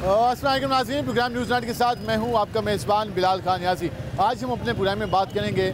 अस्सलाम नाज़रीन, programme news night के साथ मैं हूं आपका मेज़बान बिलाल खान यासी। आज हम अपने प्रोग्राम में बात करेंगे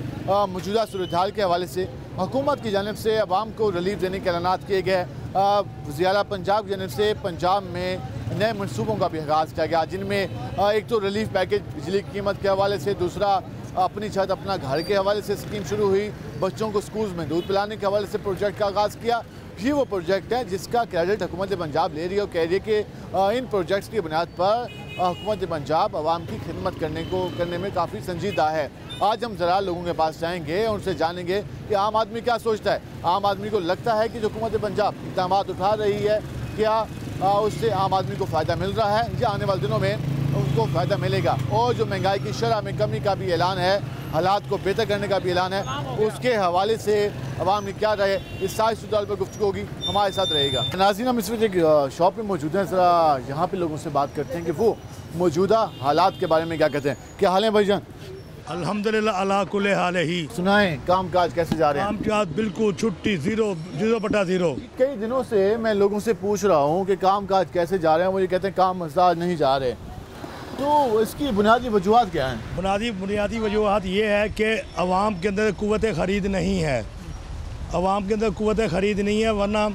मौजूदा सूरत हाल के हवाले से। हुकूमत की जानिब से अवाम को रिलीफ देने के ऐलान किए गए। वज़ीर पंजाब की जानिब से पंजाब में नए मनसूबों का भी आगाज़ किया गया, जिनमें एक तो रिलीफ पैकेज बिजली की कीमत के हवाले से, दूसरा अपनी छत अपना घर के हवाले से स्कीम शुरू हुई, बच्चों को स्कूल में दूध पिलाने के हवाले से प्रोजेक्ट का आगाज़ किया। ये वो प्रोजेक्ट है जिसका क्रेडिट हुकूमत पंजाब ले रही है और कह रही है कि इन प्रोजेक्ट्स की बुनियाद पर हुकूमत पंजाब आवाम की खिदमत करने में काफ़ी संजीदा है। आज हम ज़रा लोगों के पास जाएंगे और उनसे जानेंगे कि आम आदमी क्या सोचता है। आम आदमी को लगता है कि जो हुकूमत पंजाब इक़दाम उठा रही है, क्या उससे आम आदमी को फ़ायदा मिल रहा है या आने वाले दिनों में उनको फ़ायदा मिलेगा। और जो महंगाई की शरह में कमी का भी ऐलान है, हालात को बेहतर करने का भी ऐलान है, उसके हवाले से अवाम ने क्या रहे, इस सारे सूदाल पर गुफ्तगू होगी, हमारे साथ रहेगा। नाज़रीन, हम इस वक्त एक शॉप में मौजूद हैं, ज़रा यहाँ पे लोगों से बात करते हैं कि वो मौजूदा हालात के बारे में क्या कहते हैं। क्या हाल है भाईजान? अल्हम्दुलिल्लाह अला कुल्ले हाल ही। सुनाएं, काम काज कैसे जा रहे हैं? काम काज बिल्कुल छुट्टी जीरो। कई दिनों से मैं लोगों से पूछ रहा हूँ कि काम काज कैसे जा रहे हैं, वो ये कहते हैं काम मसाज नहीं जा रहे। तो इसकी बुनियादी वजूहत क्या है? बुनियादी वजूहत ये है कि अवाम के अंदर क़ुव्वत ख़रीद नहीं है। अवाम के अंदर क़ुव्वत ख़रीद नहीं है, वरना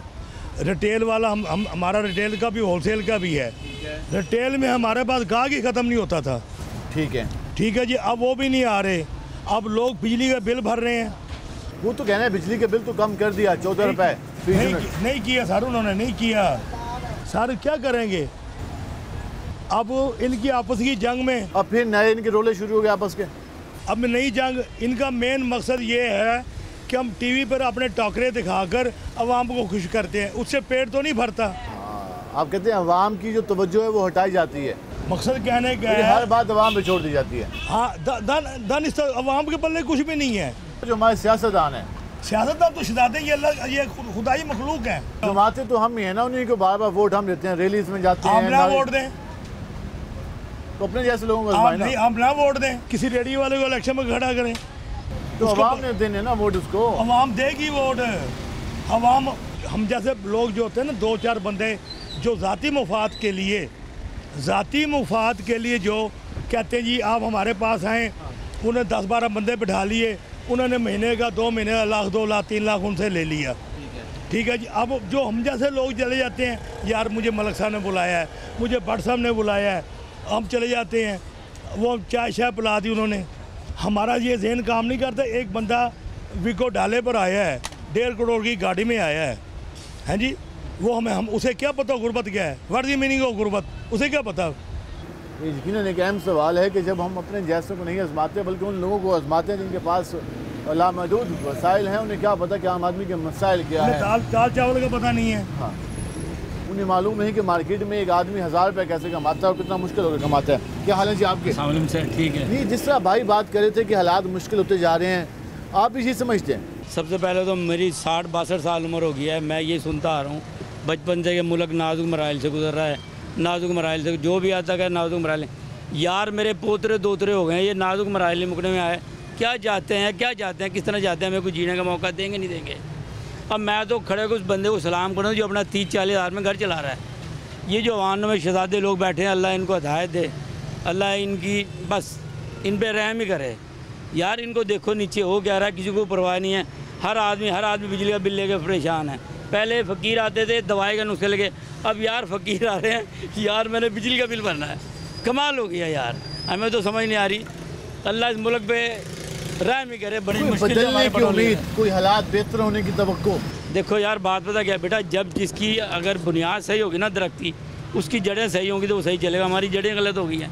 रिटेल वाला हमारा रिटेल का भी होलसेल का भी है। रिटेल में हमारे पास गाहक ही ख़त्म नहीं होता था। ठीक है जी, अब वो भी नहीं आ रहे। अब लोग बिजली का बिल भर रहे हैं। वो तो कहना है बिजली के बिल तो कम कर दिया, 14 रुपये। नहीं किया सर, उन्होंने नहीं किया सर। क्या करेंगे अब इनकी आपस की जंग में? अब फिर नए इनके रोले शुरू हो गए आपस के। अब नई जंग, इनका मेन मकसद ये है कि हम टीवी पर अपने टोकरे दिखाकर अवाम को खुश करते हैं, उससे पेट तो नहीं भरता। आप कहते हैं अवाम की जो तवज्जो है वो हटाई जाती है। मकसद कहने का है हर बात अवाम पे छोड़ दी जाती है। हाँ, धन इस अवाम के पल्ले कुछ भी नहीं है। जो हमारे सियासतदान है, सियासतदान तो शिदाते ये खुदाई मखलूक है। जमाते तो हम ही है ना, उन्हीं को बार बार वोट हम देते हैं, रैलीज में जाते हैं। हम ना वोट दें तो अपने जैसे लोगों को हम ना वोट दें, किसी रेडियो वाले को इलेक्शन में खड़ा करें तो अवाम ने देने ना वोट, उसको अवाम देगी वोट। अवाम, हम जैसे लोग जो होते हैं ना, 2-4 बंदे जो ज़ाती मुफाद के लिए जो कहते हैं जी आप हमारे पास आएँ, उन्हें 10-12 बंदे बिठा लिए, उन्होंने महीने का 2 महीने का लाख 2 लाख 3 लाख उनसे ले लिया। ठीक है जी। अब जो हम जैसे लोग चले जाते हैं, यार मुझे मलक साहब ने बुलाया है, मुझे भट्ट साहब ने बुलाया है, हम चले जाते हैं, वो चाय शाय पिला दी उन्होंने। हमारा ये जहन काम नहीं करता। एक बंदा विको डाले पर आया है, 1.5 करोड़ की गाड़ी में आया है, हैं जी, वो हम उसे क्या पता गुर्बत क्या है, व्हाट द मीनिंग ऑफ गुर्बत, उसे क्या पता? यकीनन एक अहम सवाल है कि जब हम अपने जैसों को नहीं आजमाते बल्कि उन लोगों को आजमाते हैं जिनके पास लामहदूद वसाइल हैं, उन्हें क्या पता कि आम आदमी के मसाइल क्या है। दाल चावल का पता नहीं है। हाँ, उन्हें मालूम नहीं कि मार्केट में एक आदमी 1000 रुपये कैसे कमाता है और कितना मुश्किल होकर कमाता है। क्या हाल है जी आपके? ठीक है। नहीं, जिस तरह भाई बात कर रहे थे कि हालात मुश्किल होते जा रहे हैं, आप भी ये समझते हैं? सबसे पहले तो मेरी 60-62 साल उम्र हो गई है, मैं ये सुनता आ रहा हूँ बचपन से कि मुल्क नाजुक मराइल से गुजर रहा है, नाजुक मराइल से, जो भी आता है नाजुक मराइल। यार मेरे पोतरे दोतरे हो गए हैं, ये नाजुक मराइल नहीं मुकने में आए। क्या चाहते हैं, किस तरह चाहते हैं? हमें कुछ जीने का मौका देंगे नहीं देंगे? अब मैं तो खड़े को उस बंदे को सलाम करूँ जो अपना 30-40 हज़ार में घर चला रहा है। ये जो अवान में शहजादे लोग बैठे हैं, अल्लाह इनको हिदायत दे, अल्लाह इनकी बस इन पे रहम ही करे। यार इनको देखो नीचे हो क्या रहा है, किसी को परवाह नहीं है। हर आदमी बिजली का बिल लेके परेशान है। पहले फ़कीर आते थे दवाई का नुस्खे लेके, अब यार फ़कीर आ रहे हैं, यार मैंने बिजली का बिल भरना है। कमाल हो गया यार, हमें तो समझ नहीं आ रही। अल्लाह इस मुल्क पे रहम ही करे। बड़ी मुश्किल की उम्मीद, कोई हालात बेहतर होने की तवक्को। देखो यार बात पता क्या बेटा, जब जिसकी अगर बुनियाद सही होगी ना दरख्त की, उसकी जड़ें सही होंगी तो वो सही चलेगा। हमारी जड़ें गलत हो गई हैं,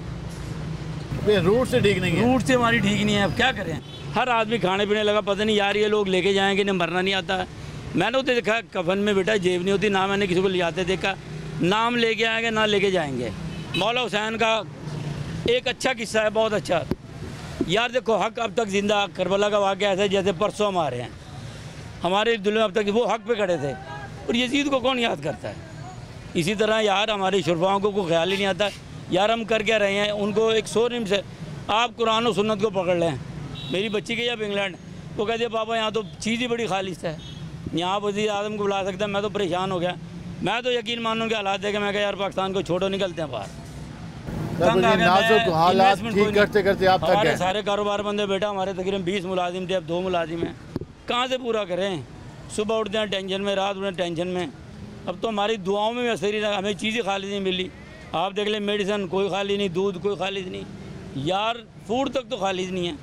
रूट से ठीक नहीं है, रूट से हमारी ठीक नहीं है। अब क्या करें? हर आदमी खाने पीने लगा, पता नहीं यार ये लोग लेके जाएंगे, इन्हें मरना नहीं आता है। मैंने तो देखा कफन में बेटा जेब नहीं होती, ना मैंने किसी को ले जाते देखा, नाम लेके आएंगे ना लेके जाएंगे। मौला हुसैन का एक अच्छा किस्सा है, बहुत अच्छा। यार देखो हक अब तक जिंदा, करबला का वाक़या ऐसा जैसे परसों हमारे हैं, हमारे दिल में अब तक वो हक पे खड़े थे, और यजीद को कौन याद करता है? इसी तरह यार हमारे शुरफाओं को कोई ख्याल ही नहीं आता यार हम कर क्या रहे हैं। उनको एक सोनिम से आप कुरान और सुन्नत को पकड़ लें। मेरी बच्ची गई अब इंग्लैंड, वो कहती है पापा यहाँ तो चीज़ ही बड़ी खालिश है, यहाँ वज़ीर आज़म को बुला सकता है। मैं तो परेशान हो गया, मैं तो यकीन मानूँ कि हालात देखे मैं कहा यार पाकिस्तान को छोड़ो, निकलते हैं बाहर। तंग आ गए। नाजुक हालात ठीक करते करते आप थक हमारे गए। सारे कारोबार बंदे बेटा, हमारे तकरीबन 20 मुलाजिम थे, अब 2 मुलाजिम हैं, कहाँ से पूरा करें? सुबह उठते हैं टेंशन में, रात उठते हैं टेंशन में। अब तो हमारी दुआओं में भी असर ही रहा, हमें चीज़ें खाली नहीं मिली। आप देख लें, मेडिसन कोई खाली नहीं, दूध कोई खाली नहीं, यार फूड तक तो खाली नहीं है।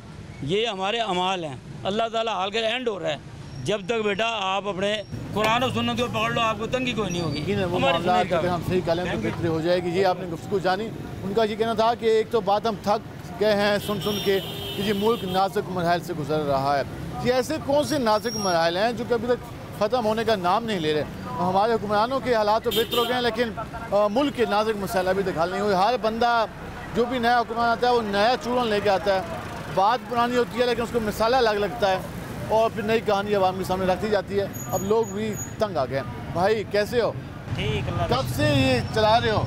ये हमारे अमाल हैं, अल्लाह ताला हाल का एंड हो रहा है। जब तक बेटा आप अपने कुरान और सुन्नत को पकड़ लो, आपको तंगी कोई नहीं होगी। वो मामला अगर हम सही करें तो बेहतरी हो जाएगी। जी आपने गुफ्तगू जानी, उनका ये कहना था कि एक तो बात हम थक गए हैं सुन सुन के कि जी मुल्क नाजुक मरहल से गुजर रहा है। ये ऐसे कौन से नाजुक मरहल हैं जो कभी तक ख़त्म होने का नाम नहीं ले रहे? हमारे हुक्मरानों के हालात तो बेहतर हो गए हैं, लेकिन मुल्क के नाजुक मसाइल अभी तक हल नहीं हुए। हर बंदा जो भी नया हुक्मरान आता है वो नया चूरन लेके आता है, बात पुरानी होती है लेकिन उसको मिसाला अलग लगता है और फिर नई कहानी आवाम के सामने रखी जाती है। अब लोग भी तंग आ गए। भाई कैसे हो? ठीक है। कब से ये चला रहे हो?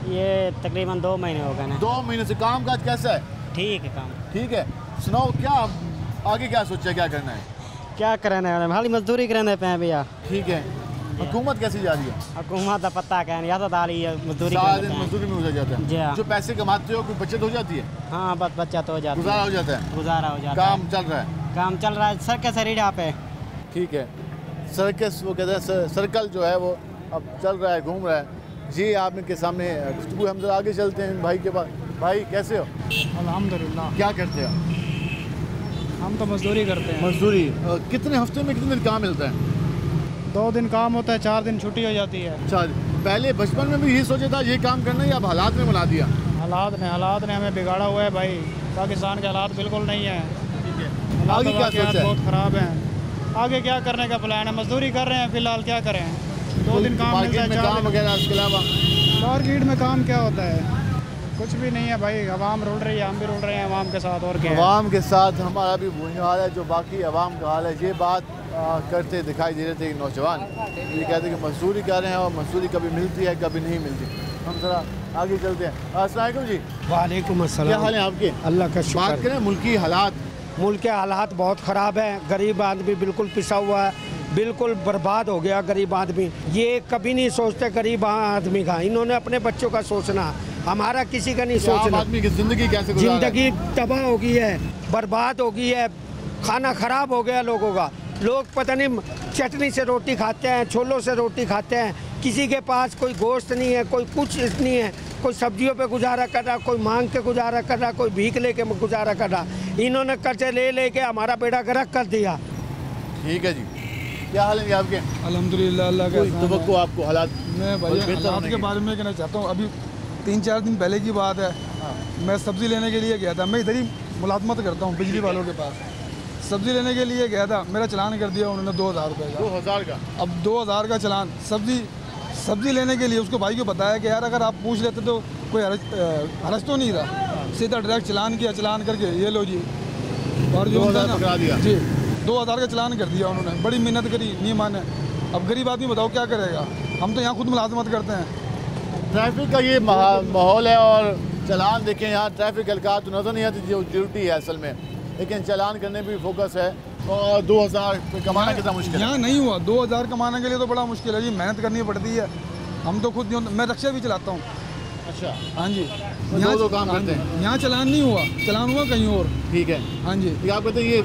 ये तकरीबन 2 महीने हो गए ना। 2 महीने से। काम काज कैसा है? ठीक है काम। ठीक है। सुनाओ, क्या आगे क्या सोचा है, क्या करना है? क्या करना है, हाली मजदूरी करने पे हैं भैया। ठीक है। हुकूमत कैसी जा रही है? हुकूमत का पता कहने या तो दाली मजदूरी सारा करने दिन पे हैं। मजदूरी में गुजर जाता जी है। हाँ। जो पैसे कमाते हो कोई बचत हो जाती है? हाँ बस बच्चा तो हो जाता गुजारा है, हो जाता है, गुजारा हो जाता काम चल रहा है। है। काम चल रहा है सर के सरीडा पे। ठीक है। सर्कस वो कहते हैं, सर्कल जो है वो अब चल रहा है, घूम रहा है। जी आप इनके सामने गुफ्तगू, हम जरा आगे चलते हैं भाई के पास। भाई कैसे हो? अल्हम्दुलिल्लाह। क्या करते हो? हम तो मजदूरी करते हैं। मजदूरी। कितने हफ्ते में कितने दिन काम मिलता है? 2 दिन काम होता है, 4 दिन छुट्टी हो जाती है। अच्छा, पहले बचपन में भी यही सोचा था ये काम करना, या अब हालात ने बना दिया? हालात ने हमें बिगाड़ा हुआ है भाई। पाकिस्तान के हालात बिल्कुल नहीं है। आगे क्या सोचा है? बहुत ख़राब हैं। आगे क्या करने का प्लान है? मजदूरी कर रहे हैं फिलहाल, क्या करें? 2 दिन काम मिलता है, मार्केट में 4 काम दिन। वगैरह इसके अलावा? मार्केट में काम क्या होता है? कुछ भी नहीं है भाई। अवाम रुल रही है, हम भी रुल रहे हैं अवाम के साथ। और क्या है? अवाम के साथ हमारा भी वही हाल है जो बाकी अवाम का हाल है। ये बात करते दिखाई दे रहे थे नौजवान, ये कहते हैं कि मजदूरी कर रहे हैं और मजदूरी कभी मिलती है कभी नहीं मिलती। हम जरा आगे चलते हैं। अस्सलाम वालेकुम जी। वालेकुम क्या अस्सलाम। हाल है आपके? अल्लाह का बात शुक्र। करें मुल्की हालात, मुल्क के हालात बहुत ख़राब हैं। गरीब आदमी बिल्कुल पिसा हुआ है, बिल्कुल बर्बाद हो गया गरीब आदमी। ये कभी नहीं सोचते गरीब आदमी का, इन्होंने अपने बच्चों का सोचना, हमारा किसी का नहीं आम सोचना। आदमी की जिंदगी कैसे गुजार रहा है? जिंदगी तबाह हो गई है, बर्बाद हो गई है, खाना ख़राब हो गया लोगों का। लोग पता नहीं चटनी से रोटी खाते हैं, छोलों से रोटी खाते हैं। किसी के पास कोई गोश्त नहीं है, कोई कुछ नहीं है, कोई सब्जियों पे गुजारा कर रहा, कोई मांग के गुजारा कर रहा, कोई भीख लेके गुजारा कर रहा। इन्होंने कर्जे ले लेके हमारा बेड़ा गर्क कर दिया। ठीक है जी। क्या हाल है जी आपके? अल्हम्दुलिल्लाह अल्लाह का कोई एहसान है। तवक्को आपको हालात? मैं भाई बेहतर हालात होने के की? बारे में कहना चाहता हूँ। अभी 3-4 दिन पहले की बात है, मैं सब्ज़ी लेने के लिए गया था। मैं इधर ही मुलाजमत करता हूँ बिजली वालों के पास। सब्ज़ी लेने के लिए गया था, मेरा चलान कर दिया उन्होंने 2000 रुपये का। 2000 का? अब 2000 का चलान सब्ज़ी लेने के लिए उसको भाई को बताया कि यार अगर आप पूछ लेते तो कोई हरज तो नहीं था। सीधा डायरेक्ट चलान किया, चलान करके ये लो जी। और जो 2000 पकड़ा दिया? जी 2000 का चलान कर दिया उन्होंने। बड़ी मेहनत करी, नहीं माने। अब गरीब आदमी बताओ क्या करेगा? हम तो यहाँ खुद मुलाजमत करते हैं। ट्रैफिक का ये माहौल है और चलान देखें, यहाँ ट्रैफिक हल्का तो नज़र नहीं आती जो ड्यूटी है असल में, लेकिन चलान करने भी फोकस है। और 2000 कमाना कितना मुश्किल है? यहाँ नहीं हुआ। 2000 कमाने के लिए तो बड़ा मुश्किल है जी, मेहनत करनी पड़ती है। हम तो खुद मैं रिक्शा भी चलाता हूँ। अच्छा, हाँ जी। दो काम करते हैं। यहाँ चलान नहीं हुआ, चलान हुआ कहीं और। ठीक है। हाँ जी। ये आप कहते हैं ये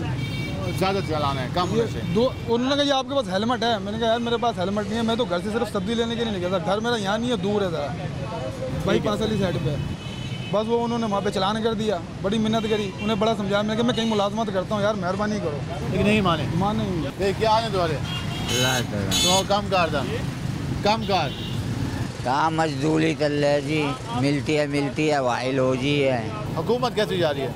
ज़्यादा चलान है, कम ये होने से? उन्होंने कहा ये आपके पास हेलमेट है। मैंने कहा यार मेरे पास हेलमेट नहीं है, मैं तो घर से सिर्फ सब्जी लेने के लिए निकला था। घर मेरा यहाँ नहीं है, दूर है ज़रा, बाईपास वाली साइड पे। बस वो उन्होंने वहाँ पे चलान कर दिया। बड़ी मेहनत करी, उन्हें बड़ा समझाया। मैंने कहा मैं कहीं मुलाजमत करता हूँ यार, मेहरबानी करो। लेकिन नहीं माने। माने ये क्या हाल है तुम्हारे? तो कम कार था, कम कार कहाँ मजदूरी कर रहे जी, मिलती है वाइल हो जी है। हुकूमत कैसी जा रही है?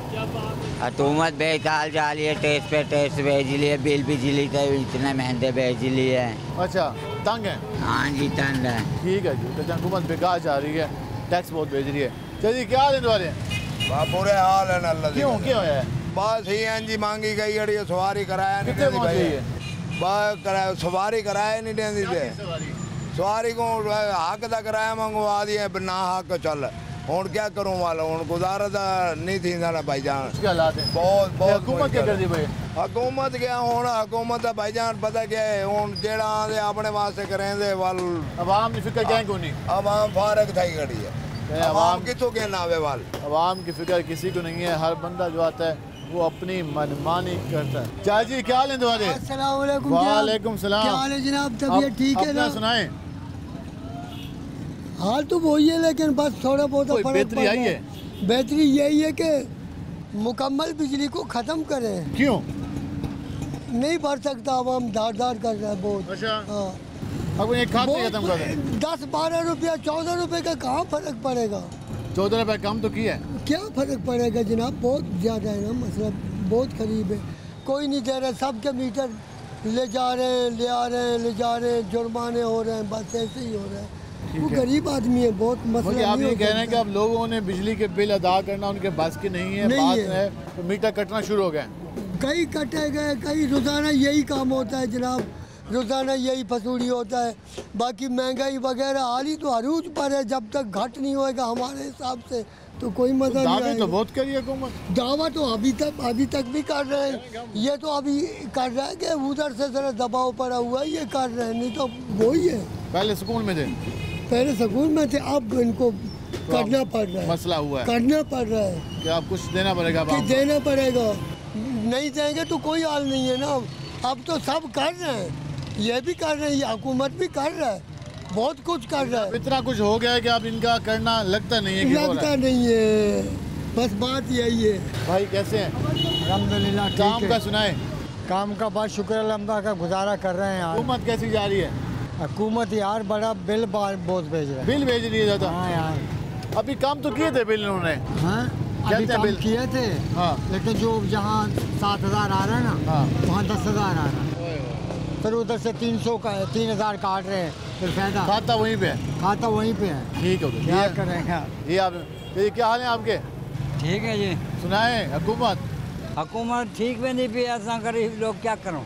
हुकूमत बेताल जा रही है, टेस्ट पे टेस्ट भेज ली है, बिल बिजली का इतने महंगे भेज ली है। अच्छा, तंग है? हाँ जी तंग है। ठीक है जी। तो हुकूमत बेकार जा रही है, टैक्स बहुत भेज रही है। चलिए क्या हाल है तुम्हारे? बुरे हाल है अल्लाह दी क्यों कसम। है? बस ही जी मांगी गई अड़ी सवारी कराया नहीं कितने देती पहुंच भाई। गई है? बस सवारी कराया नहीं देती थे। सवारी को हक का कराया मंगवा दिए, बिना हक चल। हूँ क्या करूँ वाला, हूँ गुजारा नहीं थी ना भाईजान। क्या हालात है? बहुत बहुत हुकूमत क्या कर दी भाई? हुकूमत क्या हूँ, हुकूमत का भाईजान पता क्या है, हूँ जेड़ा आते अपने वास्ते करें दे वाल अवाम की फिक्र क्या है? कोई नहीं। अब हम फारग थी खड़ी है। आवाम की तो कहना आवे वाल। आवाम की फिक्र किसी को नहीं है, हर बंदा जो आता है वो अपनी मनमानी करता है। चाचा जी क्या हाल है तुम्हारे? अस्सलाम वालेकुम। वालेकुम सलाम। क्या हाल है जनाब? तबीयत ठीक है ना? सुनाएं। हाल तो वही है, लेकिन बस थोड़ा बहुत फर्क बेहतरी आई है। बेहतरी यही है कि मुकम्मल बिजली को ख़त्म करें। क्यों नहीं भर सकता, आवाम दार दार कर रहा है बहुत। अच्छा। हाँ, अब ये खाते खत्म कर दें। 10-12 रुपया 14 रुपये का कहाँ फ़र्क पड़ेगा? 14 रुपये कम तो किया है। क्या फ़र्क पड़ेगा जनाब? बहुत ज़्यादा है ना मसला, बहुत करीब है। कोई नहीं दे रहा, सबके मीटर ले जा रहे हैं, ले आ रहे हैं, ले जा रहे हैं, जुर्माने हो रहे हैं, बस ऐसे ही हो रहा है। वो गरीब आदमी है, बहुत मसला। आप ये कह रहे हैं कि अब लोगों ने बिजली के बिल अदा करना उनके बस की नहीं है, बात है तो मीटर कटना शुरू हो गए। कई कटे गए, कई रोज़ाना यही काम होता है जनाब, रोज़ाना यही फसूड़ी होता है। बाकी महंगाई वगैरह हाली तो अरूज पर है, जब तक घट नहीं होएगा हमारे हिसाब से तो कोई मजा नहीं आएगा। तो बहुत करी हुकूमत, दावा तो अभी तक भी कर रहे हैं। ये तो अभी कर रहा है कि उधर से जरा दबाव पड़ा हुआ है, ये कर रहे हैं, नहीं तो वही है। पहले सुकून में थे, पहले सुकून में थे, अब इनको करना पड़ रहा है। मसला हुआ है, करना पड़ रहा है कि आप कुछ देना पड़ेगा। देना पड़ेगा, नहीं देंगे तो कोई हाल नहीं है ना। अब तो सब कर रहे हैं, ये भी कर रहे हैं, ये हुकूमत भी कर रहा है, बहुत कुछ कर रहा है। इतना कुछ हो गया है कि अब इनका करना लगता नहीं है कि लगता नहीं है, बस बात यही है। भाई कैसे हैं? अल्हम्दुलिल्लाह काम का सुनाए। काम का बहुत शुक्र अल्लाह का, गुजारा कर रहे हैं यार। हुकूमत कैसी जा रही है? हुकूमत यार बड़ा बिल बहुत भेज रहा है। बिल भेज रही है ज़्यादा? हाँ यार, अभी काम तो किए थे बिल इन्होंने। हाँ अभी काम किए थे। हाँ। लेकिन जो जहाँ 7,000 आ रहा है ना, हाँ। वहाँ 10,000 आ रहा है, फिर उधर से 3,000 काट रहे हैं, फिर फायदा। खाता वहीं पे है? खाता वहीं पे है। ठीक हो गया, क्या करेंगे ये आप ये क्या हाल है आपके? ठीक है जी। सुनाए हुकूमत ठीक भी नहीं भी, ऐसा गरीब लोग क्या करूँ,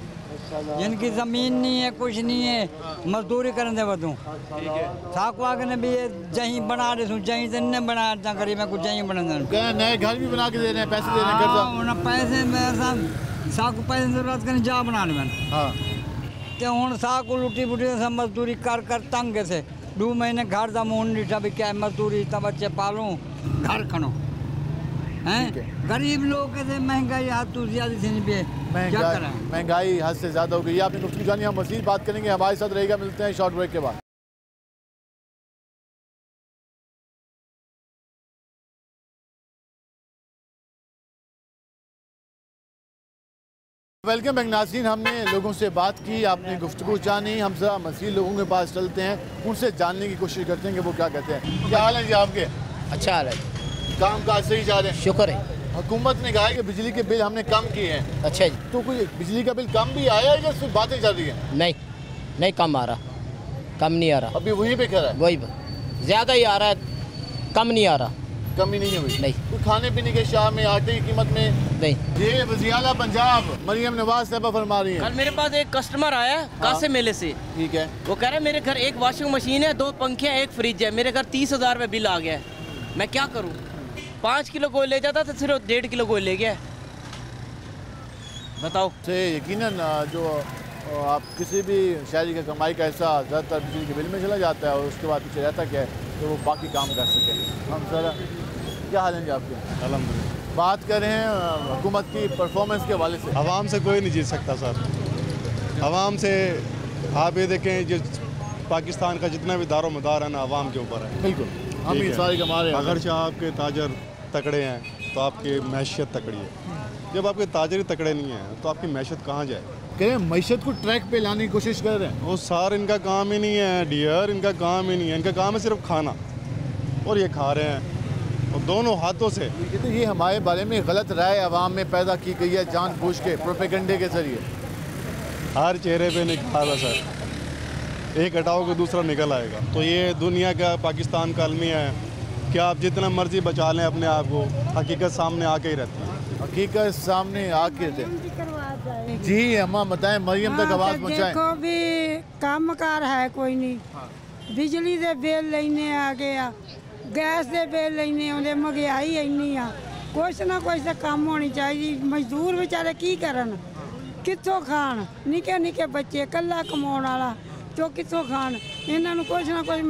जिनकी ज़मीन नहीं है, कुछ नहीं है, मजदूरी करने बतूँ। साकवा ने भी ये जहीं बना रहे, जहीं से नहीं बनाया, इतना गरीब है कुछ जहीं बना नए घर भी बना के दे रहे हैं, पैसे दे रहे हैं। पैसे में साकू पैसे जरूरत करें जा बना लें। हाँ तो हूँ साकू लुटी बुटी से मजदूरी कर कर तंग से 2 महीने घर का मुँह नीठा भी क्या मजदूरी, तब बच्चे पालूँ, घर खनो हैं। गरीब लोग कैसे महंगाई हाथ तो ज्यादा से नहीं पे, क्या करें, महंगाई हद से ज़्यादा हो गई। आपने गुफ्तगू जानी, हम मज़ीद बात करेंगे, हमारे साथ रहेगा। मिलते हैं शॉर्ट ब्रेक के बाद। वेलकम बैक नाज़रीन, हमने लोगों से बात की, आपने गुफ्तगू जानी, हम जरा मज़ीद लोगों के पास चलते हैं, उनसे जानने की कोशिश करते हैं कि वो क्या कहते हैं। क्या हाल है जी आपके? अच्छा हाल है, काम काज सही जा रहे हैं? शुक्र है। हुकूमत ने कहा है कि बिजली के बिल हमने कम किए हैं। अच्छा जी। तो कोई बिजली का बिल कम भी आया है या सिर्फ बातें चल रही है? नहीं कम आ रहा, कम नहीं आ रहा। अभी वहीं पे खड़ा है? वही ज़्यादा ही आ रहा है, कम नहीं आ रहा। कमी नहीं हुई? नहीं। तो खाने पीने के शाह में, आटे की कीमत में? नहीं। ये वज़ीर-ए-आला पंजाब मरियम नवाज साहबा फरमा रही है। कल मेरे पास एक कस्टमर आया कासे मेले से। ठीक है। वो कह रहा है मेरे घर एक वॉशिंग मशीन है, 2 पंखे हैं, एक फ्रिज है, मेरे घर 30,000 रुपये बिल आ गया है, मैं क्या करूँ? 5 किलो गोल ले जाता तो सिर्फ 1.5 किलो गोल ले गया। बताओ। से यकीनन जो आप किसी भी शहरी का कमाई का हिस्सा ज़्यादातर बिजली के बिल में चला जाता है, और उसके बाद पीछे रहता क्या है तो वो बाकी काम कर सके। हम सर क्या हाल है जी आपके? अल्हम्दुलिल्लाह। बात कर रहे हैं हुकूमत की परफॉर्मेंस के हवाले से। आवाम से कोई नहीं जीत सकता सर, आवाम से आप ये देखें जो पाकिस्तान का जितना भी दारो मदार है ना आवाम के ऊपर है। बिल्कुल, हम ही सारे कमा रहे हैं। अगर आपके ताजर तकड़े हैं तो आपकी मैशियत तकड़ी है, जब आपके ताजर ही तकड़े नहीं हैं तो आपकी मैशियत कहाँ जाए? कह रहे मैशियत को ट्रैक पे लाने की कोशिश कर रहे हैं। वो सार इनका काम ही नहीं है डियर, इनका काम ही नहीं है, इनका काम है सिर्फ खाना, और ये खा रहे हैं और दोनों हाथों से। तो ये हमारे बारे में गलत राय आवाम में पैदा की गई है जानबूझ के, प्रोपेगेंडे के जरिए। हर चेहरे पे निकाल है सर, एक हटाओगे दूसरा निकल आएगा। तो ये दुनिया का, पाकिस्तान का अलमिया है कि आप जितना मर्जी बचा लें अपने आप को, हकीकत सामने आके ही रहती है। हकीकत सामने आके जी अम्मा बताएं, मरियम तक आवाज़ पहुँचाएं। देखो भी काम कार है कोई नहीं, बिजली दे बिल लेने आ गया, गैस दे बिल लेने आते, महंगाई इन्नी आ, कुछ ना कुछ तो काम होनी चाहिए। मजदूर बेचारे की करन, कितों खान, निके निके बच्चे, कला कमाने वाला तो कितों खान, इन्हों कुछ ना कुछ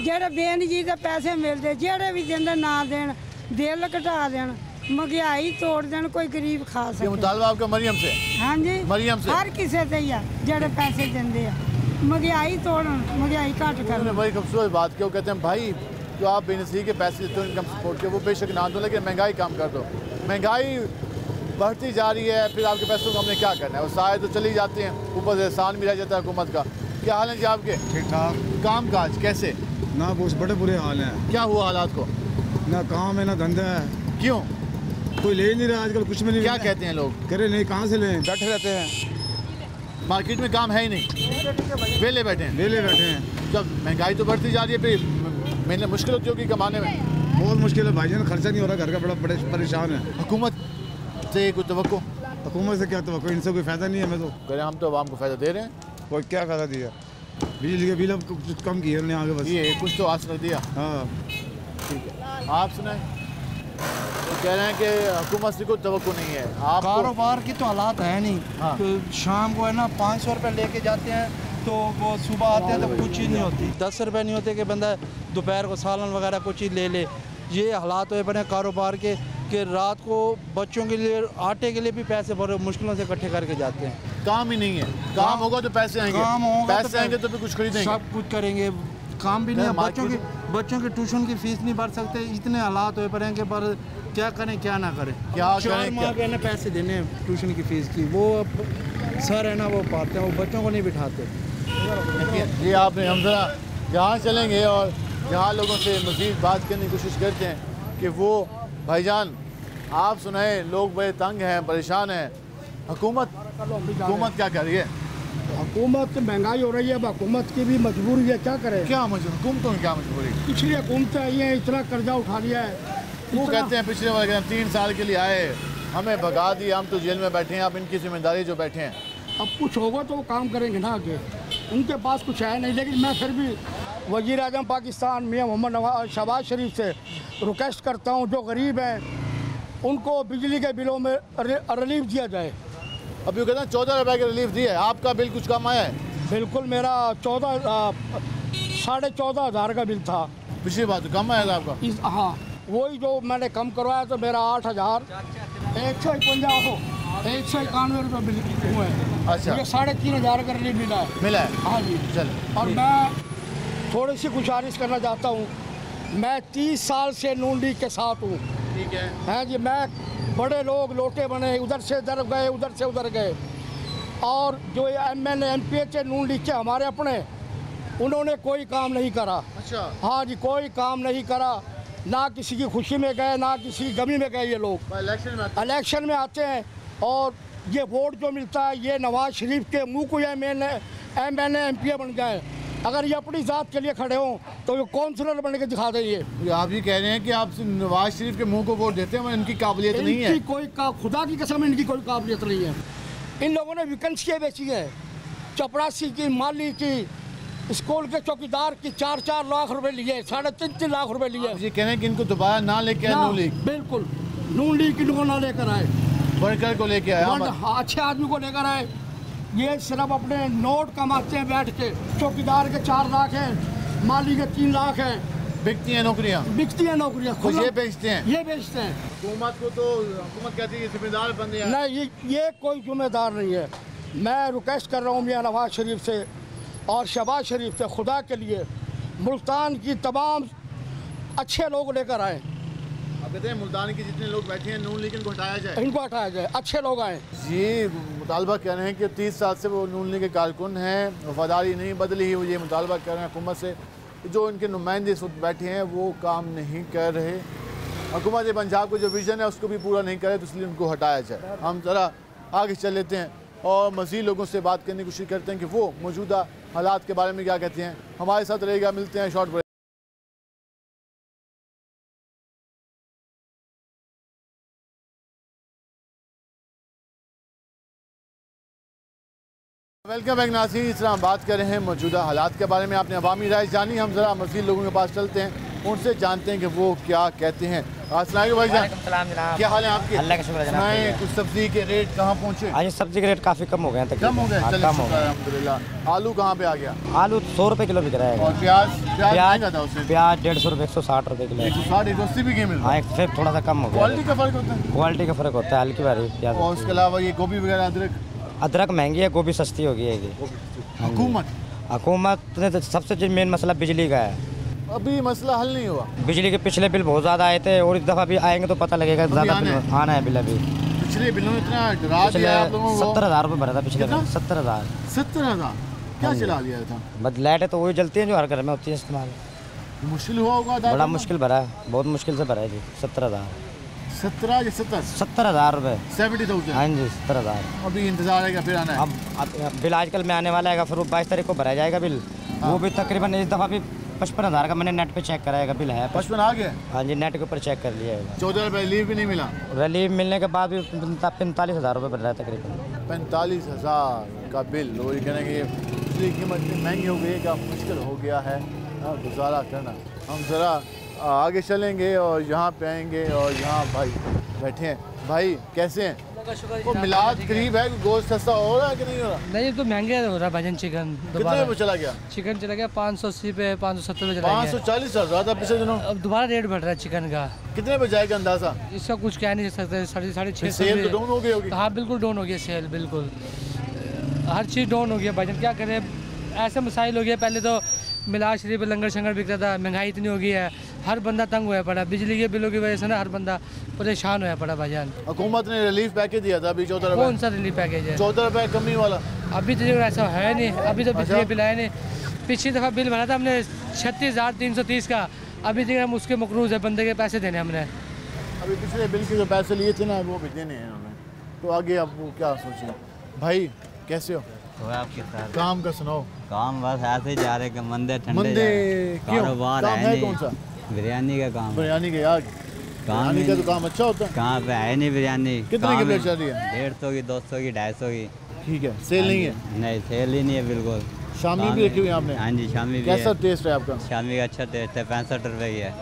ਜਿਹੜੇ ਬੇਨਜੀ ਦੇ ਪੈਸੇ ਮਿਲਦੇ ਜਿਹੜੇ ਵੀ ਦਿੰਦੇ ਨਾ ਦੇਣ ਦਿਲ ਘਟਾ ਦੇਣ महंगाई तोड़ देन कोई गरीब खा सके। ये मुतालबा आपका मरियम से? हाँ जी, मरियम से हर किसी से ही है जेड़े पैसे देंदे आ महंगाई तोड़न महंगाई घट कर। बड़ी खूबसूरत बात क्यों कहते हैं भाई जो आप बेनज़ीर के पैसे देते हो इनकम सपोर्ट के वो बेशक ना दो लेकिन महंगाई कम कर दो। महंगाई बढ़ती जा रही है फिर आपके पैसों को हमने क्या करना है, वो साए तो चली जाते हैं ऊपर से एहसान भी रह जाता है हुकूमत का। क्या हाल है जी आपके? ठीक ठाक। काम काज कैसे? ना कुछ बड़े बुरे हाल हैं। क्या हुआ हालात को? ना काम है ना धंधा है। क्यों? कोई ले नहीं रहा आजकल, कुछ भी नहीं। क्या कहते हैं लोग? कह रहे नहीं कहाँ से लें, बैठे रहते हैं मार्केट में, काम है ही नहीं, वेले बैठे हैं। वेले बैठे हैं। जब महंगाई तो बढ़ती जा रही है फिर मैंने मुश्किल होती होगी कमाने में? बहुत मुश्किल है भाईजान, खर्चा नहीं हो रहा, घर का बड़ा बड़े परेशान है। हुकूमत से कोई तवक्को? हुकूमत से क्या तवक्को, इनसे कोई फ़ायदा नहीं है। हमें तो कह रहे हम तो आवाम को फ़ायदा दे रहे हैं। कोई क्या फ़ायदा दिया? बिजली के बिल अब कुछ कम किए उन्होंने आगे, बस ये कुछ तो आस रख दिया। हाँ ठीक है, आप सुनाए तो कह रहे हैं कि हुकूमत से कोई तवक्को नहीं है। आप कारोबार की तो हालात है नहीं। हाँ। तो शाम को है ना 500 रुपये लेके जाते हैं तो वो सुबह आते हैं तो कुछ चीज़ नहीं होती। 10 रुपये नहीं होते कि बंदा दोपहर को सालन वगैरह कुछ चीज़ ले ले। ये हालात हुए बने कारोबार के कि रात को बच्चों के लिए आटे के लिए भी पैसे बड़े मुश्किलों से इकट्ठे करके जाते हैं। काम ही नहीं है, काम होगा तो पैसे आएंगे, काम होगा पैसे आएंगे तो भी कुछ खरीदेंगे, सब कुछ करेंगे। काम भी नहीं है, बच्चों की ट्यूशन की फीस नहीं भर सकते। इतने हालात हुए पड़े हैं कि पर क्या करें क्या ना करें। क्या 4 माह के ना पैसे देने हैं ट्यूशन की फीस की, वो अब सर है ना वो पाते हैं, वो बच्चों को नहीं बिठाते। ये आपने हम जरा जहाँ चलेंगे और जहाँ लोगों से मज़ीद बात करने की कोशिश करते हैं कि वो भाईजान आप सुनाए, लोग बड़े तंग हैं, परेशान हैं। हुकूमत क्या कर रही है? हुकूमत महंगाई हो रही है, अब हुकूमत की भी मजबूरी है, क्या करें। क्या हुकूमतों की क्या मजबूरी? पिछली हुकूमतें आई हैं, इतना कर्जा उठा लिया है। वो कहते हैं पिछले वाले 3 साल के लिए आए, हमें भगा दिया, हम तो जेल में बैठे हैं, अब इनकी जिम्मेदारी जो बैठे हैं। अब कुछ होगा तो वो काम करेंगे ना आगे, उनके पास कुछ है नहीं। लेकिन मैं फिर भी वज़ीर आज़म पाकिस्तान मियां मोहम्मद शहबाज शरीफ से रिक्वेस्ट करता हूँ, जो गरीब हैं उनको बिजली के बिलों में रिलीफ दिया जाए। अब ये कहते हैं 14 रुपये की रिलीफ दी है, आपका बिल कुछ कम आया है? बिल्कुल, मेरा 14,500 हज़ार का बिल था। पिछली बार तो कम आया था आपका? हाँ, वही जो मैंने कम करवाया तो मेरा 8,151 हो 191 रुपये बिल हुए। अच्छा, ये 3,500 का रिलीफ मिला है। हाँ जी, चलो। और मैं थोड़ी सी गुजारिश करना चाहता हूँ, मैं 30 साल से नून लीग के साथ हूँ। ठीक है। हाँ जी, मैं बड़े लोग लोटे बने, उधर से इधर गए, उधर से उधर गए, और जो MNA MPH नून लीग के हमारे अपने, उन्होंने कोई काम नहीं करा। अच्छा। हाँ जी, कोई काम नहीं करा, ना किसी की खुशी में गए ना किसी की गमी में गए। ये लोग इलेक्शन में आते हैं और ये वोट जो मिलता है ये नवाज शरीफ के मुंह को MNA MPA बन जाए। अगर ये अपनी ज़ात के लिए खड़े हों तो ये काउंसलर बन के दिखा देंगे। आप ये कह रहे हैं कि आप नवाज शरीफ के मुंह को वोट देते हैं, इनकी काबिलियत नहीं है? खुदा की कसम इनकी कोई काबिलियत नहीं है। इन लोगों ने वैकेंसियाँ बेची है, चपरासी की, माली की, स्कूल के चौकीदार की 4-4 लाख रुपए लिए, 3.5 लाख रुपए लिए। ये कह रहे हैं कि इनको दोबारा ना लेके आए नून लीग? बिल्कुल, नून लीग इनको ना लेकर आए, वर्कर को लेके आए, अच्छे आदमी को लेकर आए। ये सिर्फ अपने नोट कमाते हैं बैठ के। चौकीदार के 4 लाख हैं, माली के 3 लाख हैं। बिकती हैं नौकरियाँ? बिकती हैं नौकरियाँ, खुद ये बेचते हैं? ये बेचते हैं। हुकूमत को तो हुकूमत कहती है जिम्मेदार बन गया। नहीं, ये कोई जिम्मेदार नहीं है। मैं रिक्वेस्ट कर रहा हूँ मियां नवाज शरीफ से और शहबाज शरीफ से, खुदा के लिए मुल्तान की तमाम अच्छे लोग लेकर आए। आप कहते हैं मुल्तान के जितने लोग बैठे हैं नून लीग इनको हटाया जाए? इनको हटाया जाए, अच्छे लोग आए। ये मुतालबा कर रहे हैं कि 30 साल से वो नून लीग के कारकुन हैं, वफादारी नहीं बदली ही, वो ये मुतालबा कर रहे हैं हुकूमत से। जो इनके नुमाइंदे इस वक्त बैठे हैं वो काम नहीं कर रहे, हुकूमत पंजाब को जो विज़न है उसको भी पूरा नहीं करे, तो इसलिए उनको हटाया जाए। हम ज़रा आगे चल लेते हैं और मज़ीद लोगों से बात करने की कोशिश करते हैं कि वो मौजूदा हालात के बारे में क्या कहते हैं। हमारे साथ रहेगा, मिलते हैं शॉर्ट ब्रेक। वेलकम बैक नाज़रीन, इस तरह हम बात कर रहे हैं मौजूदा हालात के बारे में। आपने अवामी राय जानी, हम ज़रा मज़ीद लोगों के पास चलते हैं उनसे जानते हैं कि वो क्या कहते हैं। अस्सलाम वालेकुम भाईजान, क्या हाल है आपके? अल्लाह का शुक्र है जनाब। सुनाएं, कुछ सब्जी के रेट कहाँ पहुँचे? आज सब्जी के रेट काफ़ी कम हो गए हैं। कम हो गए, हाँ, चलिए कम हो शुक्र है, गए। अल्हम्दुलिल्लाह। आलू कहाँ पे आ गया? आलू 100 रुपये किलो बिक रहा है। और प्याज महंगा था उससे? प्याज 150 रुपये 160 रुपये किलो। 160 180 भी मिल रहा हाँ, है। एक फिर थोड़ा सा कम हो गया। क्वालिटी का फर्क होता है? क्वालिटी का फ़र्क होता है, हल्की भारी प्याज। और उसके अलावा ये गोभी वगैरह, अदरक? अदरक महंगी है, गोभी सस्ती हो गई है। हुकूमत ने तो सबसे जो मेन मसला बिजली का है। अभी मसला हल नहीं हुआ। बिजली के पिछले बिल बहुत ज़्यादा आए थे और इस दफ़ा भी आएंगे तो पता लगेगा ज़्यादा बिल आना है। बिल अभी पिछले बिलों में इतना डरा दिया आप लोगों को। 70,000 रुपये भरा था पिछले बिल। 70,000। 70,000 क्या चला लिया था? बस लाइटें तो वही जलती हैं जो हर घर में होती है इस्तेमाल। मुश्किल हुआ होगा? बड़ा मुश्किल भरा है, बहुत मुश्किल से भरा है जी। 70,000। 70,000 रुपये। 70,000। हाँ जी, 70,000। अभी इंतजार है, फिर आना है। अब बिल आजकल में आने वाला है, फिर वो 22 तारीख को भरा जाएगा बिल। वो भी तकरीबन इस दफ़ा भी 55,000 का मैंने नेट पे चेक कराएगा बिल है। 55 आ गया? हाँ जी, नेट के ऊपर चेक कर लिया है। 14 रुपये रिलीफ भी नहीं मिला? रिलीफ मिलने के बाद भी 45,000 रुपये बन रहा है तकरीबन। 45,000 का बिल। वो ये कहेंगे ये बिजली की कीमत इतनी महंगी हो गई है कि मुश्किल हो गया है गुजारा करना। हम ज़रा आगे चलेंगे और यहाँ पे आएंगे और यहाँ भाई बैठे हैं। भाई कैसे हैं? वो मिलाद करीब है, गोश्त सस्ता हो रहा है कि नहीं हो रहा? नहीं, तो महंगे हो रहा है भाईजान। चिकन कितने पे चला गया? चिकन चला गया 580 पे, 570 पे चला गया। 540 चल रहा था पिछले दिनों। अब दोबारा रेट बढ़ रहा है चिकन का। कितने पे जाएगा अंदाजा? इसका कुछ कह नहीं सकते। 650 सेल तो डाउन हो गई होगी? हाँ बिल्कुल डाउन हो गया सेल, बिल्कुल हर चीज़ डाउन हो गया भाईजान। क्या करें, ऐसे मसाइल हो गया। पहले तो मिलाद शरीफ लंगर शंगर बिकता था, महंगाई इतनी हो गई है, हर बंदा तंग हुआ पड़ा। बिजली के बिलों की वजह से ना हर बंदा परेशान हुआ पड़ा भाईजान। हुकूमत ने रिलीफ पैकेज दिया था अभी 14 रुपये। कौन सा रिलीफ पैकेज है? 14 रुपये कमी वाला। अभी तो ऐसा है नहीं, अभी तो बिजली बिल आया नहीं। पिछली दफ़ा बिल भरा था हमने 36,330 का। अभी तक हम उसके मकरूज है, बंदे के पैसे देने हमने। अभी पिछले बिल के जो पैसे लिए थे ना वो भी देने हैं उन्होंने, तो आगे अब वो क्या सोचें। भाई कैसे हो? आपके साथ काम का सुनाओ। काम बस ऐसे ही जा रहे, मंदे ठंडे कारोबार है कौन सा? बिरयानी का काम। बिरयानी का यार, बिरयानी का तो काम अच्छा होता है। कहाँ पे है नहीं बिरयानी। कितने की प्लेट चल रही है? 150 की, 200 की, 250 की। ठीक है, सेल नहीं है? नहीं, सेल ही नहीं है बिल्कुल। शामी भी रखी हुई है आपने? हाँ जी, शामी भी। कैसा टेस्ट है आपका? शामी का अच्छा टेस्ट है। 65 रुपए की है।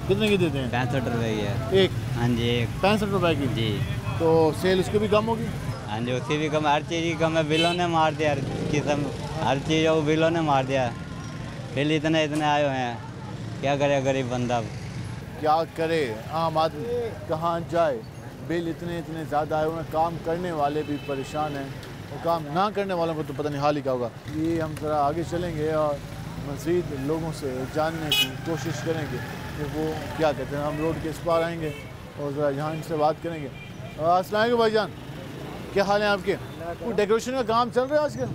कितने की देते हैं? 65 रुपए की है एक। हाँ जी, एक 65 रुपए की जी। तो सेल उसकी भी कम होगी? हाँ जी, उसकी भी कम, हर चीज़ की कम है। बिलों ने मार दिया, हर किस्म हर चीज़ को बिलों ने मार दिया। बिल इतने आए हुए हैं, क्या करे गरीब बंदा? क्या करे आम आदमी, कहाँ जाए? बिल इतने ज़्यादा आए हुए हैं, काम करने वाले भी परेशान हैं और काम ना करने वालों को तो पता नहीं हाल ही क्या होगा। ये हम ज़रा आगे चलेंगे और मज़ीद लोगों से जानने की कोशिश करेंगे कि वो क्या कहते हैं। हम रोड के इस पार आएँगे और ज़रा यहाँ इनसे बात करेंगे। अस्सलाम वालेकुम भाईजान, क्या हाल है आपके? वो डेकोरेशन का काम चल रहा है आजकल?